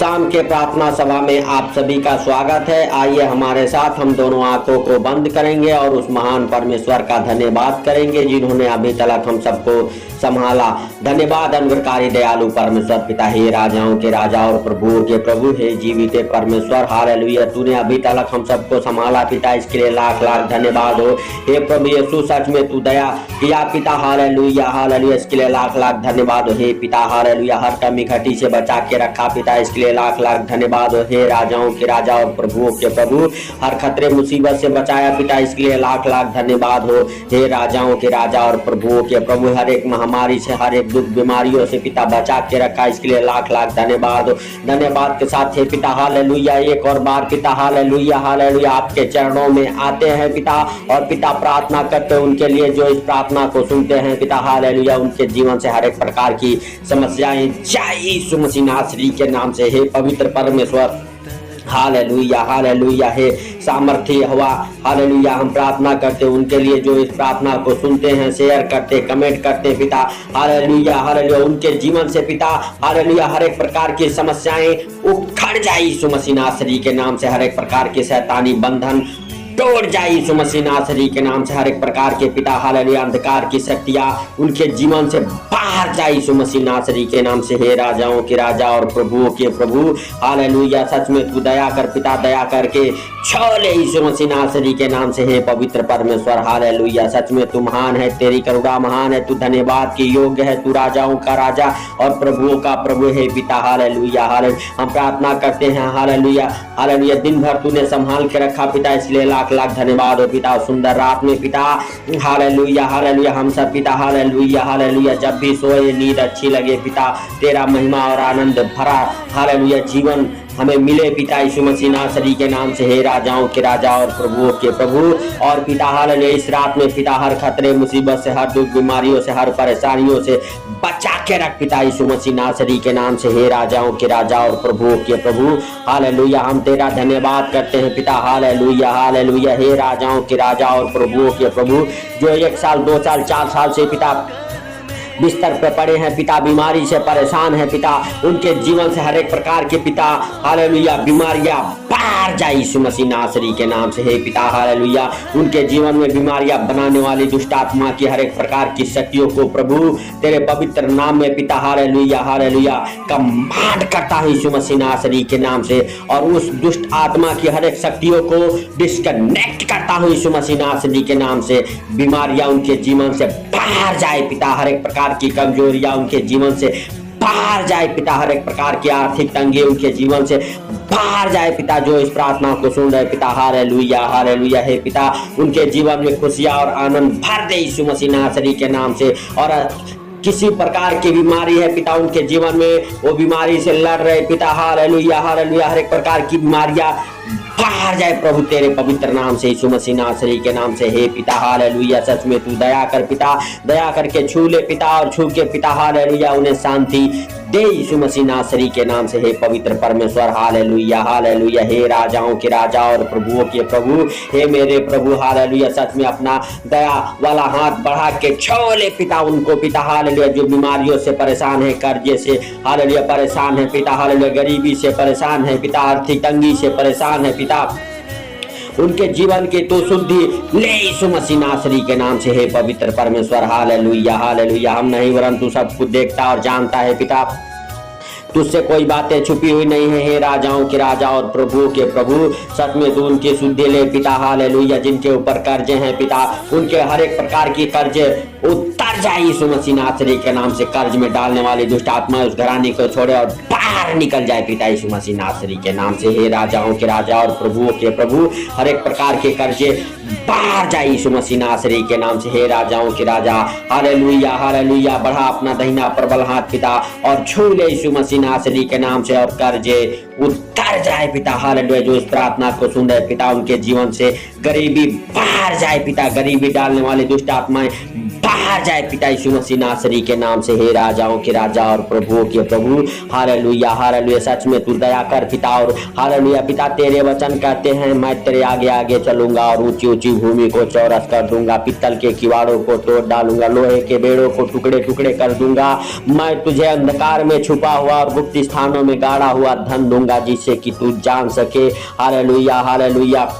शाम के प्रार्थना सभा में आप सभी का स्वागत है। आइए हमारे साथ हम दोनों आंखों को बंद करेंगे और उस महान परमेश्वर का धन्यवाद करेंगे जिन्होंने अभी तक हम सबको संभाला। धन्यवाद अनुग्रहकारी दयालु परमेश्वर पिता, हे राजाओं के राजा और प्रभुओं के प्रभु, हे जीवित परमेश्वर, हालेलुया। तूने अभी तक हम सबको संभाला पिता, इसके लिए लाख लाख धन्यवाद हो। हे प्रभु यीशु, सच में तू दया किया पिता, हालेलुया हालेलुया, इसके लिए लाख लाख धन्यवाद हो। हे पिता हालेलुया, हर कमी घटी से बचा के रखा पिता, इसके लिए लाख लाख धन्यवाद हो। हे राजाओं के राजा और प्रभुओं के प्रभु, हर खतरे मुसीबत से बचाया पिता, इसके लिए लाख लाख धन्यवाद हो। हे राजाओं के राजा और प्रभुओं के प्रभु, हर एक महामारी से, हर एक दुख बीमारियों से पिता बचा के रखा, इसके लिए लाख लाख धन्यवाद हो। धन्यवाद के साथ हे पिता हालेलुया, एक और बार पिता हालेलुया हालेलुया आपके चरणों में आते हैं पिता, और पिता प्रार्थना करते हैं उनके लिए जो इस प्रार्थना को सुनते हैं पिता हालेलुया, उनके जीवन से हर एक प्रकार की समस्याएं जय यीशु मसीह नासरी के नाम से, हे पवित्र परमेश्वर हालेलुया हालेलुया, हे सामर्थ्य हवा हालेलुया, हम प्रार्थना करते हैं उनके लिए जो इस प्रार्थना को सुनते हैं, शेयर करते, कमेंट करते पिता हालेलुया हालेलुया, उनके जीवन से पिता हालेलुया हर एक प्रकार की समस्याएं उखड़ जाए यीशु मसीह नासरी के नाम से, हर एक प्रकार के शैतानी बंधन तोड़ जाए यीशु मसीह नासरी के नाम से, हर एक प्रकार के पिता हालेलुया अंधकार की शक्तियां उनके जीवन से बाहर जाए यीशु मसीह नासरी के नाम से। हे राजाओं के राजा और प्रभुओं के प्रभु हालेलुया, सच में तू दया कर पिता, दया करके छोले यीशु मसीह नासरी के नाम से। हे पवित्र परमेश्वर हालेलुया, सच में तू महान है, तेरी करुणा महान है, तू धन्यवाद के योग्य है, तू राजाओं का राजा और प्रभुओं का प्रभु है पिता हालेलुया हालेलुया। हम प्रार्थना करते हैं हालेलुया हालेलुया, दिन भर तूने संभाल के रखा पिता, इसलिए लाख लाख धन्यवाद हो पिता। सुंदर रात में पिता हालेलुया हालेलुया, हम सब पिता हालेलुया हालेलुया जब भी सोए नींद अच्छी लगे पिता, तेरा महिमा और आनंद भरा हालेलुया जीवन हमें मिले पिता यीशु मसीह नासरी के नाम से। हे राजाओं के राजा और प्रभुओं के प्रभु, और पिता हालेलुया इस रात में पिता हर खतरे मुसीबत से, हर दुख बीमारियों से, हर परेशानियों से बचा के रख पिता यीशु मसीह नासरी के नाम से। हे राजाओं के राजा और प्रभुओं के प्रभु हालेलुया, हम तेरा धन्यवाद करते हैं पिता हालेलुया हालेलुया। हे राजाओं के राजा और प्रभुओं के प्रभु, जो 1 साल 2 साल 4 साल से पिता बिस्तर पे पड़े हैं पिता, बीमारी से परेशान है पिता, उनके जीवन से हर एक प्रकार के पिता हालेलुया बीमारियां बाहर जाए यीशु मसीह नासरी के नाम से। हे पिता हालेलुया, उनके जीवन में बीमारियां बनाने वाली दुष्ट आत्मा की हर एक प्रकार की शक्तियों को प्रभु तेरे पवित्र नाम में पिता हालेलुया हालेलुया कमांड करता है यीशु मसीह नासरी के नाम से, और उस दुष्ट आत्मा की हर एक शक्तियों को डिस्कनेक्ट करता हूँ यीशु मसीह नासरी के नाम से। बीमारियां उनके जीवन से बाहर जाए पिता, हर एक प्रकार की कमजोरियां उनके जीवन से बाहर जाए पिता, हर एक प्रकार की आर्थिक तंगी उनके जीवन से बाहर जाए पिता, जो इस प्रार्थना को सुन रहे पिता हालेलुया हालेलुया। हे पिता उनके जीवन में खुशियां और आनंद भर दे यीशु मसीह नासरी के नाम से, और किसी प्रकार की बीमारी है पिता उनके जीवन में, वो बीमारी से लड़ रहे पिता हालेलुया हालेलुया, हर एक प्रकार की बीमारियां बाहर जाए प्रभु तेरे पवित्र नाम से यीशु मसीह नासरी के नाम से। हे पिता हालेलुया, सच में तू दया कर पिता, दया करके छू ले पिता, और छू के पिता हालेलुया उन्हें शांति दे यीशु मसीह नासरी के नाम से। हे पवित्र परमेश्वर हालेलुया हालेलुया, हे राजाओं के राजा और प्रभुओं के प्रभु, हे मेरे प्रभु हालेलुया, सच में अपना दया वाला हाथ बढ़ा के छोले पिता उनको पिता हालेलुया, जो बीमारियों से परेशान है, कर्जे से हालेलुया परेशान है पिता हालेलुया, गरीबी से परेशान है पिता, आर्थिक तंगी से परेशान है पिता, उनके जीवन की तो शुद्धि ले यीशु मसीह नासरी के नाम से। हे पवित्र परमेश्वर हालेलुया हालेलुया, हम नहीं वरन तू सब कुछ देखता और जानता है पिता, तुझसे कोई बातें छुपी हुई नहीं है। हे राजाओं के राजा और प्रभुओं के प्रभु, सच में तू उनकी शुद्धि ले पिता हालेलुया, जिनके ऊपर कर्जे हैं पिता, उनके हर एक प्रकार की कर्जे उतर जाए यीशु मसीह नासरी के नाम से। कर्ज में डालने वाली दुष्ट आत्मा उस घराने को छोड़े और बाहर निकल जाए पिता यीशु मसीह नासरी के नाम से। हे राजाओं के राजा और प्रभुओं के प्रभु, हर एक प्रकार के कर्जे बाहर जाए यीशु मसीह नासरी के नाम से। हे राजाओं के राजा हालेलुया हालेलुया, बढ़ा अपना दाहिना प्रबल हाथ पिता और छू ले यीशु मसीह नासरी के नाम से, और कर्जे उतर जाए पिता हालेलुया, जो इस प्रार्थना को सुन रहे पिता उनके जीवन से गरीबी बाहर जाए पिता, गरीबी डालने वाली दुष्ट आत्माएं बाहर जाए पिता यीशु मसीह नासरी के नाम से। हे राजाओं के राजा और प्रभुओं के प्रभु, हालेलुया हालेलुया। सच में तू दया कर पिता, और हालेलुया पिता तेरे वचन कहते हैं मैं तेरे आगे आगे चलूंगा और ऊंची ऊंची भूमि को चौरस कर दूंगा, पित्तल के किवाड़ों को तोड़ डालूंगा, लोहे के बेड़ों को टुकड़े टुकड़े कर दूंगा। मैं तुझे अंधकार में छुपा हुआ और गुप्त स्थानों में गाड़ा हुआ धन दूंगा, जिससे कि तू जान सके। Hallelujah hallelujah.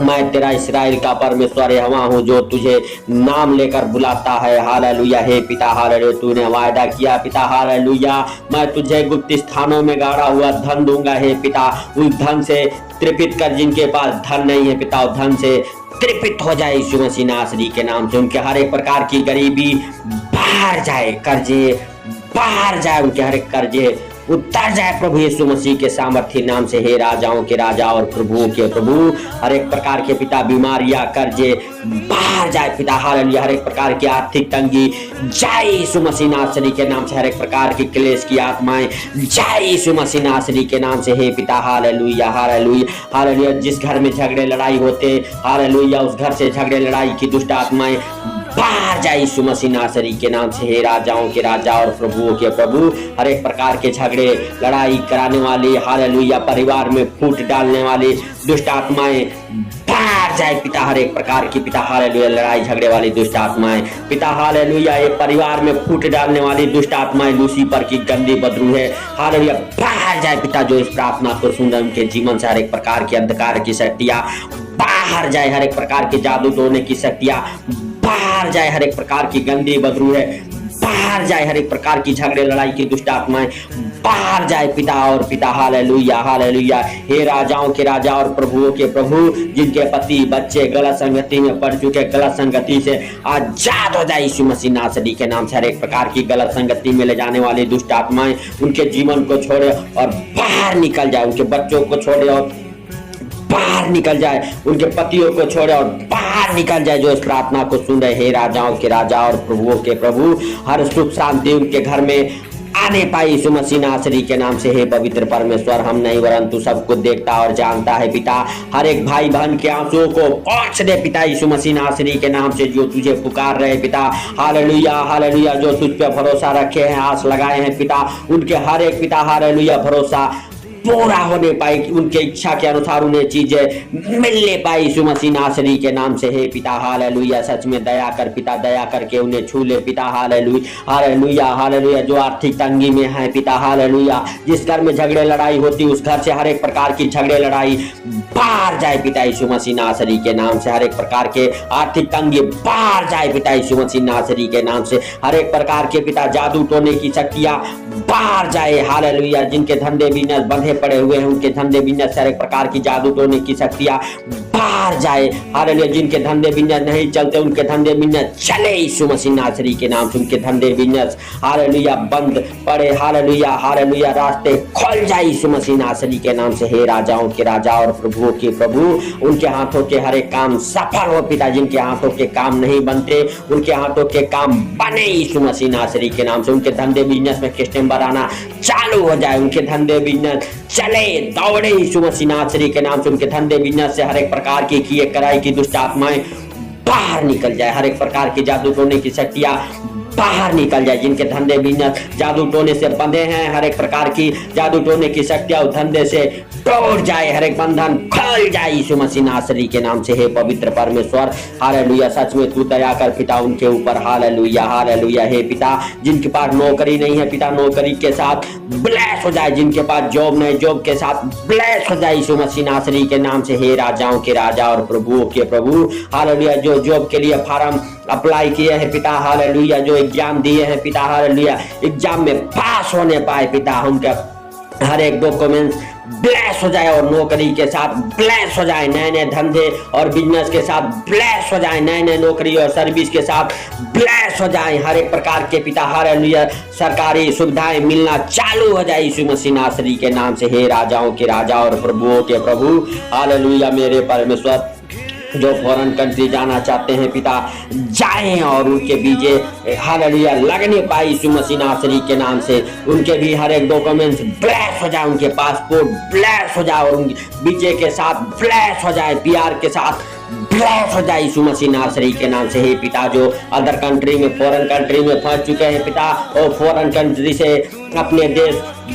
मैं तेरा इस्राएल का परमेश्वर यहोवा हूँ, जो तुझे नाम लेकर बुलाता है। हालेलुया। हे पिता हालेलुया, तूने वायदा किया पिता हालेलुया, मैं तुझे गुप्त स्थानों में गाड़ा हुआ धन दूंगा। हे पिता, उस धन से तृपित कर जिनके पास धन नहीं है पिता, उस धन से तृपित हो जाए यीशु मसीह नासरी के नाम से। उनके हर एक प्रकार की गरीबी बाहर जाए, कर्जे बाहर जाए, उनके हर एक कर्जे उतर जाए प्रभु यीशु मसीह के सामर्थ्य नाम से। हे राजाओं के राजा और प्रभुओं के प्रभु, हर एक प्रकार के पिता बीमारियां कर्जे बाहर जाए पिता हालेलुया। हर एक प्रकार की आर्थिक तंगी जाए यीशु मसीह नासरी के नाम से। हर एक प्रकार की क्लेश की आत्माएं जाए यीशु मसीह नासरी के नाम से। हे पिता हालेलुया हालेलुया हालेलुया। जिस घर में झगड़े लड़ाई होते हालेलुया, उस घर से झगड़े लड़ाई की दुष्ट आत्माएं बाहर जाए यीशु मसीह नासरी के नाम से। हे राजाओं के राजा और प्रभुओं के प्रभु, हर एक प्रकार के झगड़े लड़ाई कराने वाली हालेलुया, परिवार में फूट डालने वाली दुष्ट आत्माएं बाहर जाए पिता। हर एक प्रकार की पिता हालेलुया लड़ाई झगड़े वाली दुष्ट आत्माएं पिता हालेलुया, एक परिवार में फूट डालने वाली दुष्ट आत्माएं लूसीफर की गंदी बदरू है हालेलुया, बाहर जाए पिता। जो इस प्रार्थना को सुन रहे उनके जीवन से हर एक प्रकार की अंधकार की शक्तियां बाहर जाए, हर एक प्रकार के जादू टोने की शक्तियां बाहर जाए, हर एक प्रकार की गंदी बदरू है बाहर जाए, हर एक प्रकार की झगड़े लड़ाई की दुष्ट आत्माएं बाहर जाए पिता और पिता हालेलुया हालेलुया। हे राजाओं के राजा और प्रभुओं के प्रभु, जिनके पति बच्चे गलत संगति में पड़ चुके, गलत संगति से आजाद हो जाए यीशु मसीह नासरी के नाम से। हर एक प्रकार की गलत संगति में ले जाने वाली दुष्ट आत्माएं उनके जीवन को छोड़े और बाहर निकल जाए, उनके बच्चों को छोड़े और बाहर निकल जाए, उनके पतियों को छोड़े और बाहर निकल जाए। जो इस प्रार्थना को सुन रहे हे राजाओं के राजा और प्रभुओं के प्रभु, हर सुख शांति उनके घर में आने पाई यीशु मसीह नासरी के नाम से। हे पवित्र परमेश्वर, हम नहीं वरन तू सब कुछ देखता और जानता है पिता। हर एक भाई बहन के आंसुओं को पोंछ दे पिता यीशु मसीह नासरी के नाम से, जो तुझे पुकार रहे पिता हालेलुया हालेलुया, जो तुझ पे भरोसा रखे हैं, आस लगाए हैं पिता, उनके हर एक पिता हालेलुया भरोसा पूरा होने पाए, उनके इच्छा के अनुसार उन्हें चीजें मिलने पाए यीशु मसीह नासरी के नाम से। हे पिता हालेलुया, सच में दया कर पिता, दया करके उन्हें छू ले पिता हालेलुया हालेलुया हालेलुया। जो आर्थिक तंगी में है पिता हालेलुया, जिस घर में झगड़े लड़ाई होती उस घर से हर एक प्रकार की झगड़े लड़ाई बाहर जाए पिता यीशु मसीह नासरी के नाम से। हर एक प्रकार के आर्थिक तंगी बाहर जाए पिता यीशु मसीह नासरी के नाम से। हर एक प्रकार के पिता जादू टोने की शक्तियां बाहर जाए हालेलुया। जिनके धंधे बिजनेस बंधे पड़े हुए हैं, उनके धंधे बिजनेस हर एक प्रकार की जादू टोने की शक्तियां बाहर जाए हालेलुया। जिनके धंधे बिजनेस नहीं चलते, उनके धंधे बिजनेस चले यीशु मसीह नासरी के नाम से। उनके धंधे बिजनेस हालेलुया बंद पड़े हालेलुया हालेलुया, रास्ते खोल जाए यीशु मसीह नासरी के नाम से। हे राजाओं के राजा और प्रभुओं के प्रभु, उनके हाथों के हर एक काम सफल हो पिता। जिनके हाथों के काम नहीं बनते, उनके हाथों के काम बने यीशु मसीह नासरी के नाम से। उनके धंधे बिजनेस में कस्टमर आना चालू हो जाए, उनके धंधे बिजनेस चले दौड़े यीशु मसीह नासरी के नाम से। उनके धंधे बिजनेस से हर एक प्रकार की किए कराई की दुष्ट आत्माएं बाहर निकल जाए, हर एक प्रकार की जादू टोने की शक्तियां बाहर निकल जाए। जिनके धंधे बिजनेस जादू टोने से बंधे हैं, हर एक प्रकार की जादू टोने की शक्तियां उस धंधे से टूट जाए, हर एक बंधन खोल जाए यीशु मसीह नासरी के नाम से। हे पवित्र परमेश्वर हालेलुया, सच में तू दया कर पिता उनके ऊपर हालेलुया हालेलुया। हे पिता, जिनके पास नौकरी नहीं है पिता, नौकरी के साथ ब्लेस हो जाए। जिनके पास जॉब नहीं, जॉब के साथ ब्लेस हो जाए यीशु मसीह नासरी के नाम से। हे राजाओं के राजा और प्रभुओं के प्रभु हालेलुया, जो जॉब के लिए फार्म अप्लाई किए हैं पिता हालेलुया, जो एग्जाम दिए हैं पिता हालेलुया, एग्जाम में पास होने पाए पिता, उनके हर एक डॉक्यूमेंट्स ब्लेस हो जाए और नौकरी के साथ ब्लेस हो जाए, नए नए धंधे और बिजनेस के साथ ब्लेस हो जाए, नए नए नौकरी और सर्विस के साथ ब्लेस हो जाए। हर एक प्रकार के पिता हालेलुया सरकारी सुविधाएं मिलना चालू हो जाए यीशु मसीह नासरी के नाम से। हे राजाओं के राजा और प्रभुओं के प्रभु हालेलुया, मेरे परमेश्वर, जो फॉरेन कंट्री जाना चाहते हैं पिता जाएं और उनके वीजे हालेलुया लगने पाए यीशु मसीह नासरी के नाम से। उनके भी हर एक डॉक्यूमेंट्स ब्लेस हो जाए, उनके पासपोर्ट ब्लेस हो जाए और उनके वीजे के साथ ब्लेस हो जाए, पीआर के साथ ब्लेस हो जाए यीशु मसीह नासरी के नाम से। हे पिता, जो अदर कंट्री में, फॉरेन कंट्री में फंस चुके हैं पिता, और फॉरेन कंट्री से अपने देश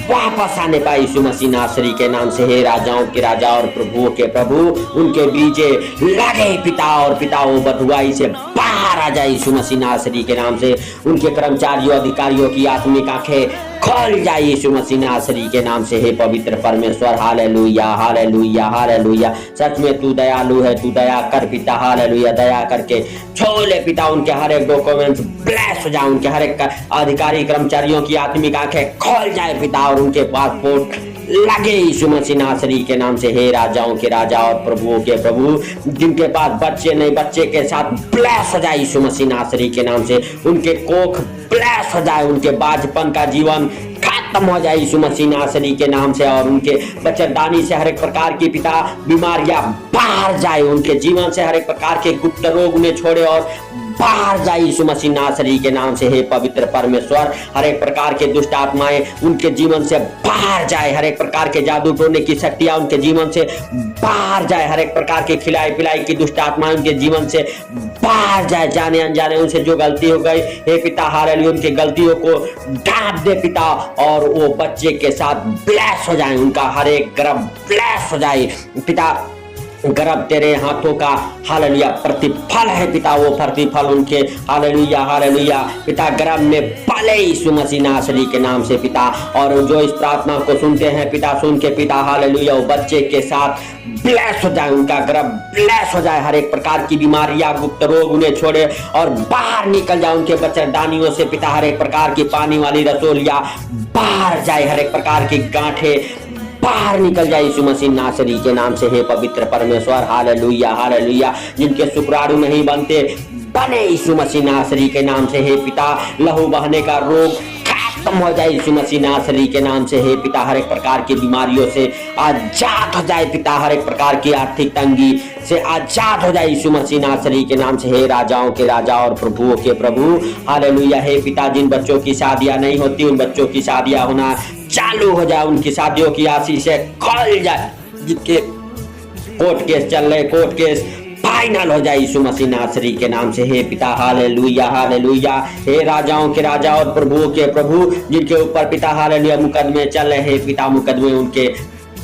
वापस आने पाए यीशु मसीह नासरी के नाम से। हे राजाओं के राजा और प्रभुओं के प्रभु, उनके बीजे लगे पिता, और पिता वो बदुआई से बाहर आ जाए यीशु मसीह नासरी के नाम से। उनके कर्मचारियों, अधिकारियों की आत्मिक आंखें खोल जाए यीशु मसीह नासरी के नाम से। हे पवित्र परमेश्वर, हालेलुया हालेलुया हालेलुया। सच में तू दयालु है, तू दया कर पिता, हालेलुया। दया करके छोले पिता, उनके हर एक डॉक्यूमेंट्स ब्लेस हो जाए, उनके हर एक अधिकारी कर्मचारियों की आत्मिक आंखें खोल जाए पिता, और उनके पासपोर्ट लगे यीशु मसीह नासरी के नाम से। हे राजाओं के राजा और प्रभुओं के प्रभु, जिनके पास बच्चे नहीं, बच्चे के साथ ब्लेस हो जाए यीशु मसीह नासरी के नाम से। उनके कोख ब्लेस हो जाए, उनके बाजपन का जीवन खत्म हो जाए यीशु मसीह नासरी के नाम से, और उनके बच्चेदानी से हर एक प्रकार की पिता बीमारियां बाहर जाए, उनके जीवन से हर एक प्रकार के गुप्त रोग उन्हें छोड़े और बाहर जाए यीशु मसीह नासरी के नाम से। हे पवित्र परमेश्वर, हर एक प्रकार के दुष्ट आत्माएं उनके जीवन से बाहर जाए, हर एक प्रकार के जादू टोने की शक्तियां उनके जीवन से बाहर जाए, हर एक प्रकार के खिलाई पिलाई की दुष्ट आत्माएं उनके जीवन से बाहर जाए, जाने अनजाने उनसे जो गलती हो गई हे पिता, हालेलुया, उनकी गलतियों को ढांप दे पिता, और वो बच्चे के साथ ब्लेस हो जाए, उनका हर एक गर्भ ब्लेस हो जाए पिता। गर्भ तेरे हाथों का हालेलुया प्रतिफल है पिता, वो प्रतिफल उनके हालेलुया हालेलुया पिता गर्भ में पले यीशु मसीह नासरी के नाम से पिता। और जो इस प्रार्थना को सुनते हैं पिता, सुन के पिता हालेलुया, वो बच्चे के साथ ब्लेस हो जाए, उनका गर्भ ब्लेस हो जाए, हर एक प्रकार की बीमारियां, गुप्त रोग उन्हें छोड़े और बाहर निकल जाए, उनके बच्चेदानियों से पिता हर एक प्रकार की पानी वाली रसोलियां बाहर जाए, हर एक प्रकार की गांठें बाहर निकल जाए यीशु मसीह नासरी के नाम से। हे पवित्र परमेश्वर, हालेलुया हालेलुया, जिनके शुक्राणु नहीं बनते बने यीशु मसीह नासरी के नाम से। हे पिता, लहू बहने का रोग खत्म हो जाए यीशु मसीह नासरी के नाम से। हे पिता, हर एक प्रकार की बीमारियों से आजाद हो जाए पिता, हर एक प्रकार की आर्थिक तंगी से आजाद हो जाए यीशु मसीह नासरी के नाम से। हे राजाओं के राजा और प्रभुओं के प्रभु, हालेलुया। हे पिता, जिन बच्चों की शादियां नहीं होती, उन बच्चों की शादियां होना चालू हो जाए, उनकी शादियों की आशीष से खोल जाए, जिनके कोर्ट केस चल रहे, कोर्ट केस फाइनल हो जाए यीशु मसीह नासरी के नाम से। हे पिता, हालेलुया हालेलुया। हे राजाओं के राजा और प्रभुओं के प्रभु, जिनके ऊपर पिता हालेलुया मुकदमे चल रहे हैं पिता, मुकदमे उनके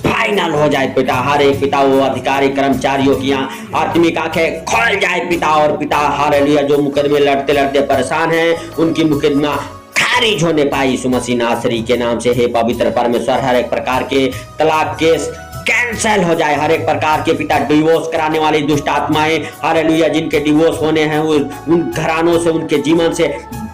फाइनल हो जाए पिता। हर एक पिता वो अधिकारी कर्मचारियों की आत्मिक आंखें खोल जाए पिता, और पिता हालेलुया, जो मुकदमे लड़ते लड़ते परेशान हैं, उनकी मुकदमा खारिज होने पाए यीशु मसीह नासरी के नाम से। हे पवित्र परमेश्वर, हर एक प्रकार के तलाक केस कैंसिल हो जाए, हर एक प्रकार के पिता डिवोर्स कराने वाली दुष्ट आत्माएं हालेलुया, जिनके डिवोर्स होने हैं, उन घरानों से, उनके जीवन से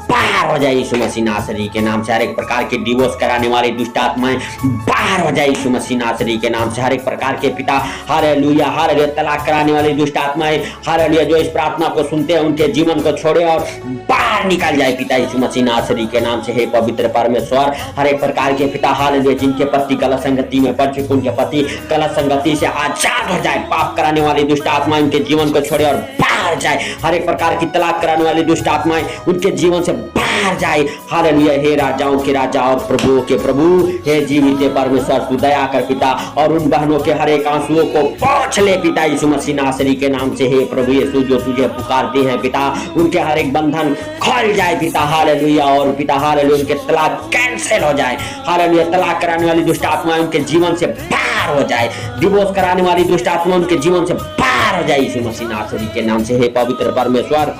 बाहर हो जाए यीशु मसीह नासरी के नाम से। हर एक प्रकार के डिवोर्स कराने वाली दुष्ट आत्माएं बाहर हो जाए यीशु मसीह नासरी के नाम से। हर एक प्रकार के पिता हालेलुया हालेलुया, तलाक कराने वाली दुष्ट आत्माएं हालेलुया, जो इस प्रार्थना को सुनते हैं, उनके जीवन को छोड़े और बाहर निकल जाए पिता यीशु मसीह नासरी के नाम से। हे पवित्र परमेश्वर, हर एक प्रकार के पिता हालेलुया, जिनके पति गलत संगति में पड़ चुके, उनके पति गलत संगति से आजाद हो जाए, पाप कराने वाली दुष्ट आत्माएं उनके जीवन को छोड़े और बाहर जाए। हर एक प्रकार की तलाक कराने वाली दुष्ट आत्माएं उनके जीवन से बाहर जाए, हालेलुया। हे राजाओं के राजा और प्रभुओं के प्रभु, हे जीवित परमेश्वर, तू दया कर पिता, और उन बहनों के हर एक आंसुओं को पोंछ ले पिता यीशु मसीह नासरी के नाम से। हे प्रभु यीशु, जो तुझे पुकारते हैं पिता, उनके हर एक बंधन खोल जाए पिता, हालेलुया, और पिता हालेलुया, उनके तलाक कैंसिल हो जाए, हालेलुया। तलाक कराने वाली दुष्ट आत्माएं उनके जीवन से बाहर हो जाए, डिवोर्स कराने वाली दुष्ट आत्मा उनके जीवन से बाहर हो जाए यीशु मसीह नासरी के नाम से। हे पवित्र परमेश्वर,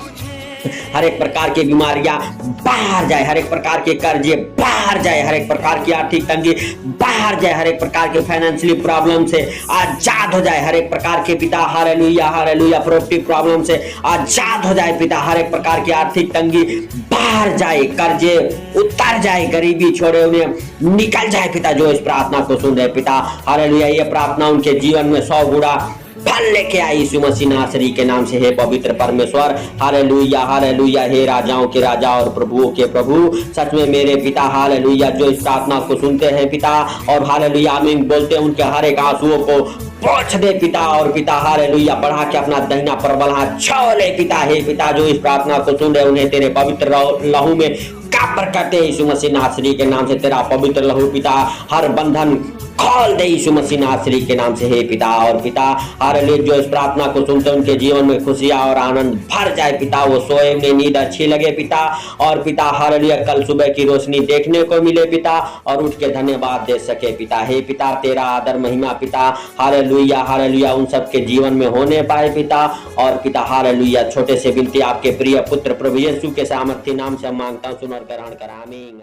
हर एक प्रकार की बीमारियां बाहर जाए, हर एक प्रकार के कर्जे बाहर जाए, हर एक प्रकार की आर्थिक तंगी बाहर जाए, हर एक प्रकार के फाइनेंशियली प्रॉब्लम से आजाद हो जाए, हर एक प्रकार के पिता हालेलुया हालेलुया, प्रॉपर्टी प्रॉब्लम से आजाद हो जाए पिता, हर एक प्रकार की आर्थिक तंगी बाहर जाए, कर्जे उतर जाए, गरीबी छोड़े उन्हें निकल जाए पिता, जो इस प्रार्थना को सुन रहे पिता हालेलुया, ये प्रार्थना उनके जीवन में 100 गुना फल लेके आई यीशु मसीह नासरी के नाम से। हे पवित्र परमेश्वर, हालेलुया हालेलुया। हे राजाओं के राजा और प्रभुओं के प्रभु, सच में मेरे पिता हालेलुया, जो इस प्रार्थना को सुनते हैं पिता और हालेलुया आमीन बोलते हैं, उनके हर एक आंसुओं को पोंछ दे पिता, और पिता हालेलुया बढ़ा के अपना दाहिना प्रबल हाथ छोड़े पिता। हे पिता, जो इस प्रार्थना को सुन रहे उन्हें तेरे पवित्र लहू में कब्र करते यीशु मसीह नासरी के नाम से। तेरा पवित्र लहू पिता हर बंधन खोल दे यीशु मसीह नासरी के नाम से हे पिता। और पिता हालेलुया जो इस प्रार्थना को सुनते हैं उनके जीवन में खुशियां और आनंद भर जाए पिता, वो सोए में नींद अच्छी लगे पिता, और पिता हालेलुया कल सुबह की रोशनी देखने को मिले पिता, और उठ के धन्यवाद दे सके पिता। हे पिता तेरा आदर महिमा पिता हालेलुया हालेलुया उन सबके जीवन में होने पाए पिता। और पिता हालेलुया छोटे से विनती आपके प्रिय पुत्र प्रभु यीशु के सामर्थ्य नाम से मांगता हूं, सुन और ग्रहण कर, आमीन।